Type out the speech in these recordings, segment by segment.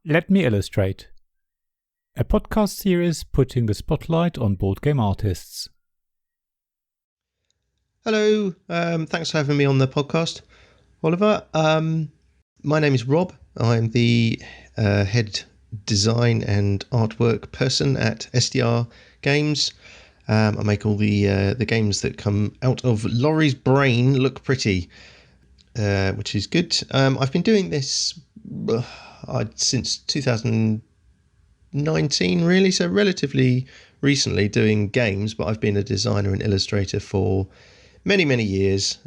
Let Me Illustrate, a podcast series putting the spotlight on board game artists. Hello, thanks for having me on the podcast, Oliver. My name is Rob. I'm the head design and artwork person at SDR Games. I make all the games that come out of Laurie's brain look pretty, which is good. I've been doing this since 2019, really, so relatively recently doing games, but I've been a designer and illustrator for many years,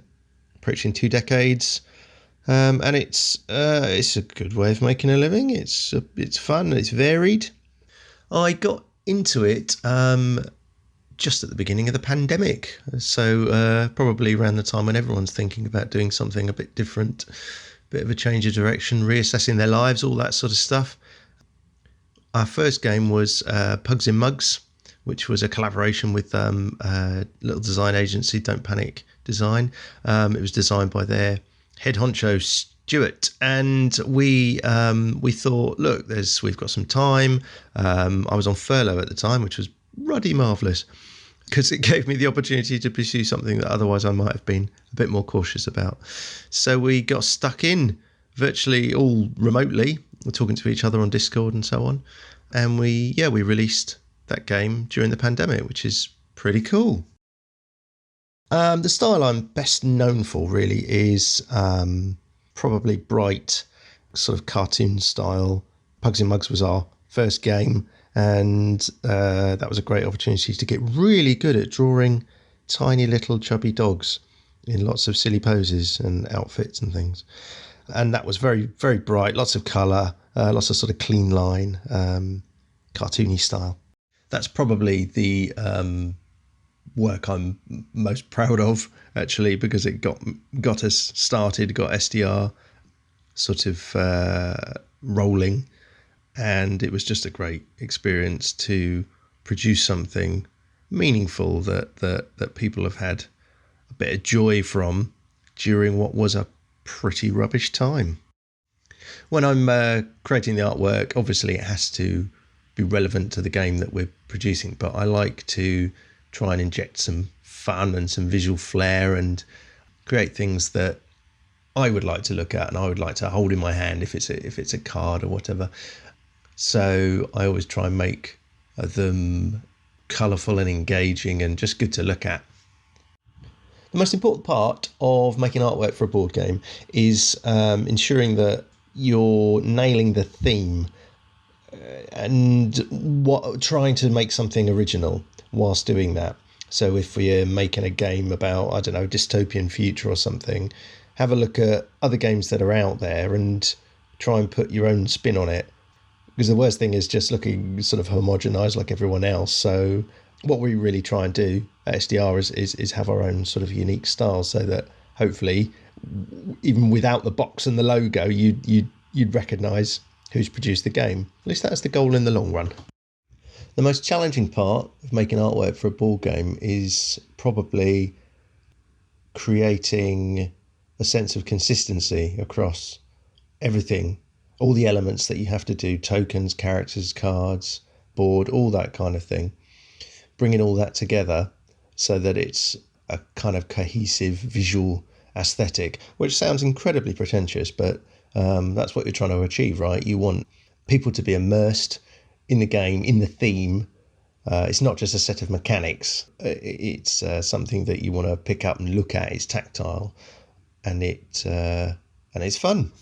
approaching 2 decades, and it's a good way of making a living. It's fun, it's varied. I got into it just at the beginning of the pandemic, so probably around the time when everyone's thinking about doing something a bit different, bit of a change of direction, reassessing their lives, all that sort of stuff. Our first game was Pugs in Mugs, which was a collaboration with a little design agency, Don't Panic Design. It was designed by their head honcho, Stuart, and we thought, look, we've got some time. I was on furlough at the time, which was ruddy marvellous, because it gave me the opportunity to pursue something that otherwise I might have been a bit more cautious about. So we got stuck in virtually all remotely. We're talking to each other on Discord and so on. And we released that game during the pandemic, which is pretty cool. The style I'm best known for really is probably bright, sort of cartoon style. Pugs in Mugs was our first game, and that was a great opportunity to get really good at drawing tiny little chubby dogs in lots of silly poses and outfits and things. And that was very, very bright, lots of colour, lots of sort of clean line, cartoony style. That's probably the work I'm most proud of, actually, because it got us started, got SDR sort of rolling, and it was just a great experience to produce something meaningful that people have had a bit of joy from during what was a pretty rubbish time. When I'm creating the artwork, obviously it has to be relevant to the game that we're producing, but I like to try and inject some fun and some visual flair and create things that I would like to look at and I would like to hold in my hand if it's a card or whatever. So I always try and make them colourful and engaging and just good to look at. The most important part of making artwork for a board game is ensuring that you're nailing the theme and trying to make something original whilst doing that. So if we're making a game about, I don't know, dystopian future or something, have a look at other games that are out there and try and put your own spin on it. Because the worst thing is just looking sort of homogenized like everyone else. So what we really try and do at SDR is have our own sort of unique style, so that hopefully, even without the box and the logo, you'd recognise who's produced the game. At least that's the goal in the long run. The most challenging part of making artwork for a board game is probably creating a sense of consistency across everything, all the elements that you have to do, tokens, characters, cards, board, all that kind of thing. Bringing all that together so that it's a kind of cohesive visual aesthetic, which sounds incredibly pretentious, but that's what you're trying to achieve, right? You want people to be immersed in the game, in the theme. It's not just a set of mechanics. It's something that you want to pick up and look at. It's tactile, and it's fun.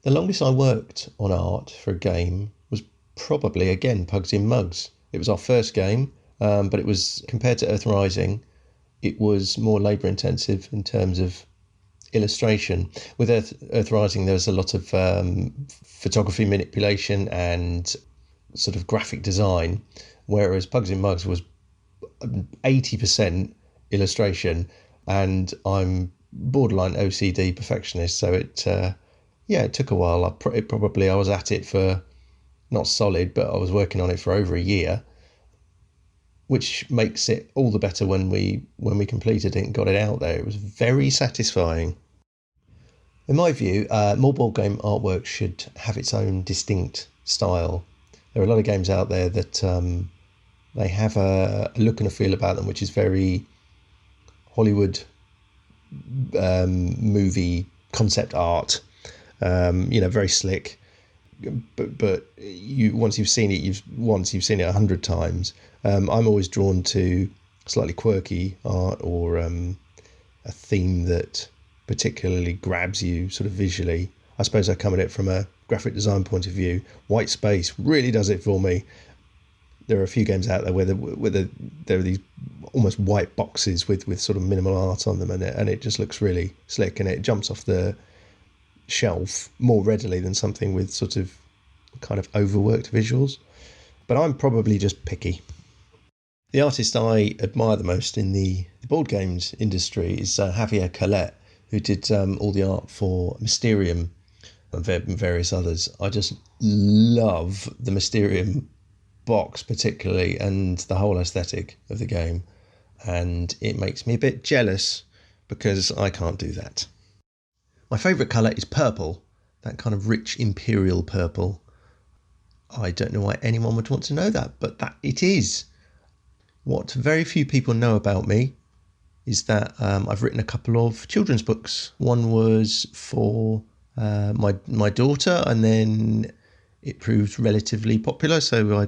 The longest I worked on art for a game was probably, again, Pugs in Mugs. It was our first game, but it was, compared to Earth Rising, it was more labour intensive in terms of illustration. With Earth Rising, there was a lot of photography manipulation and sort of graphic design, whereas Pugs in Mugs was 80% illustration, and I'm borderline OCD perfectionist, so it took a while. I was at it for, not solid, but I was working on it for over a year, which makes it all the better when we completed it and got it out there. It was very satisfying. In my view, more board game artwork should have its own distinct style. There are a lot of games out there that they have a look and a feel about them which is very Hollywood movie concept art, very slick. But once you've seen it 100 times. I'm always drawn to slightly quirky art or a theme that particularly grabs you sort of visually. I suppose I come at it from a graphic design point of view. White space really does it for me. There are a few games out there where there are these almost white boxes with sort of minimal art on them, and it just looks really slick, and it jumps off the shelf more readily than something with sort of kind of overworked visuals. But I'm probably just picky. The artist I admire the most in the board games industry is Javier Collet, who did all the art for Mysterium and various others. I just love the Mysterium box particularly, and the whole aesthetic of the game, and it makes me a bit jealous because I can't do that. My favourite colour is purple, that kind of rich imperial purple. I don't know why anyone would want to know that, but that it is. What very few people know about me is that I've written a couple of children's books. One was for my daughter, and then it proved relatively popular, so I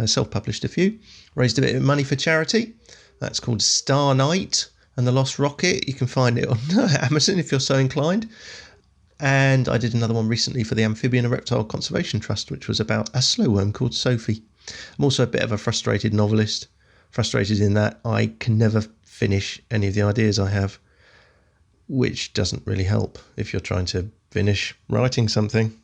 self-published a few, raised a bit of money for charity. That's called Star Night and the Lost Rocket. You can find it on Amazon if you're so inclined. And I did another one recently for the Amphibian and Reptile Conservation Trust, which was about a slow worm called Sophie. I'm also a bit of a frustrated novelist, frustrated in that I can never finish any of the ideas I have, which doesn't really help if you're trying to finish writing something.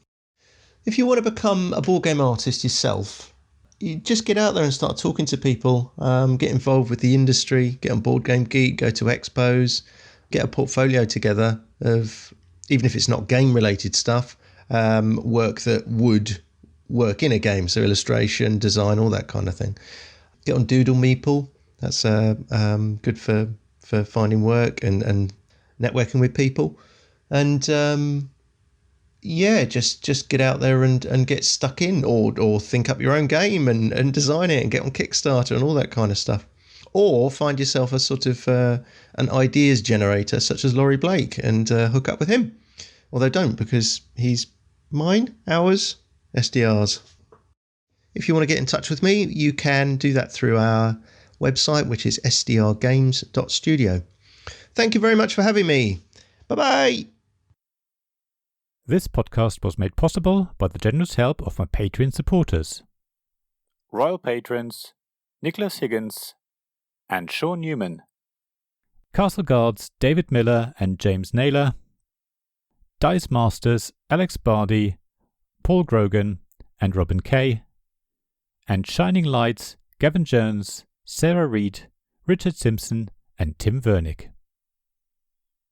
If you want to become a board game artist yourself, you just get out there and start talking to people, get involved with the industry, get on Board Game Geek, go to expos, get a portfolio together of, even if it's not game-related stuff, work that would work in a game, so illustration, design, all that kind of thing. Get on Doodle Meeple, that's good for finding work and networking with people. And just get out there and get stuck in, or think up your own game and design it and get on Kickstarter and all that kind of stuff. Or find yourself a sort of an ideas generator such as Laurie Blake and hook up with him. Although don't, because he's mine, ours, SDR's. If you want to get in touch with me, you can do that through our website, which is sdrgames.studio. Thank you very much for having me. Bye-bye. This podcast was made possible by the generous help of my Patreon supporters. Royal Patrons Nicholas Higgins and Sean Newman. Castle Guards David Miller and James Naylor. Dice Masters Alex Bardi, Paul Grogan and Robin Kay. And Shining Lights Gavin Jones, Sarah Reed, Richard Simpson and Tim Vernick.